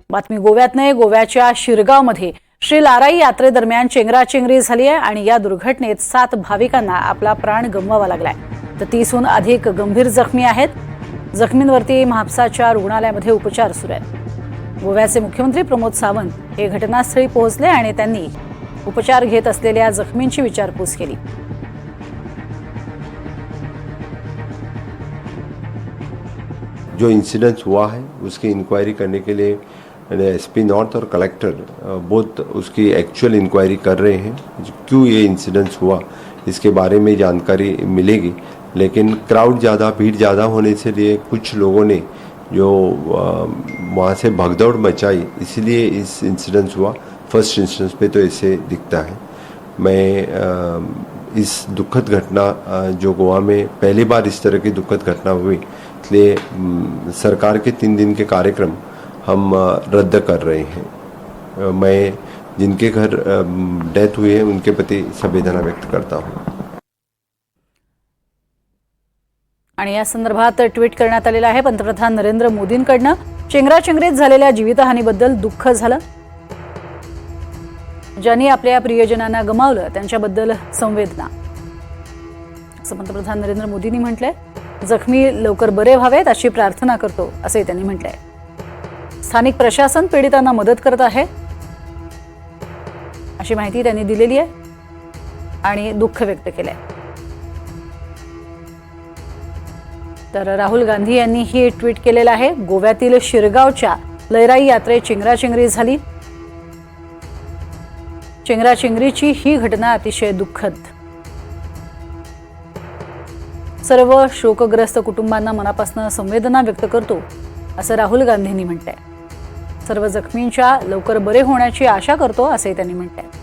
बातमी गोव्यातने गोव्याच्या शिरगावमध्ये श्री लाराई यात्रेदरम्यान चेंगराचेंगरी झाली आहे आणि या दुर्घटनेत 7 भाविकांना आपला प्राण गमवावा लागलाय, तर 30हून अधिक गंभीर जखमी आहेत. जखमींवरती म्हापसाच्या रुग्णालयामध्ये उपचार सुरू आहेत. गोव्याचे मुख्यमंत्री प्रमोद सावंत हे घटनास्थळी पोहोचले आणि त्यांनी उपचार घेत असलेल्या जखमींची विचारपूस केली. जो इंसिडेंट हुआ है उसकी इंक्वायरी करने के लिए एसपी नॉर्थ और कलेक्टर बोथ उसकी एक्चुअल इंक्वायरी कर रहे हैं. क्यों ये इंसिडेंट्स हुआ इसके बारे में जानकारी मिलेगी, लेकिन क्राउड ज़्यादा, भीड़ ज़्यादा होने से लिए कुछ लोगों ने जो वहाँ से भगदौड़ मचाई, इसलिए इस इंसिडेंट्स हुआ. फर्स्ट इंस्टेंस पे तो ऐसे दिखता है. मैं इस दुखद घटना जो गोवा में पहली बार इस तरह की दुखद घटना हुई, इसलिए सरकार के 3 दिन के कार्यक्रम हम रद्द कर रहे हैं. मैं जिनके घर डेथ हुई है उनके प्रति संवेदना व्यक्त करता हूँ. आणि या संदर्भात ट्विट करण्यात आलेलं आहे पंतप्रधान नरेंद्र मोदींकडून. चेंगराचेंगरीत झालेल्या जीवितहानीबद्दल दुःख झालं. ज्यांनी आपल्या प्रियजनांना गमावलं त्यांच्याबद्दल संवेदना, असं पंतप्रधान नरेंद्र मोदींनी म्हटलंय. जखमी लवकर बरे व्हावेत अशी प्रार्थना करतो असे त्यांनी म्हटलंय. स्थानिक प्रशासन पीडितांना मदत करत आहे अशी माहिती त्यांनी दिलेली आहे आणि दुःख व्यक्त केलंय. तर राहुल गांधी यांनी ही ट्विट केलेलं आहे. गोव्यातील शिरगावच्या लैराई यात्रेत चेंगराचेंगरी झाली. चेंगराचेंगरीची ही घटना अतिशय दुःखद. सर्व शोकग्रस्त कुटुंबांना मनापासून संवेदना व्यक्त करतो असं राहुल गांधींनी म्हटलंय. सर्व जखमींच्या लवकर बरे होण्याची आशा करतो असे त्यांनी म्हटलंय.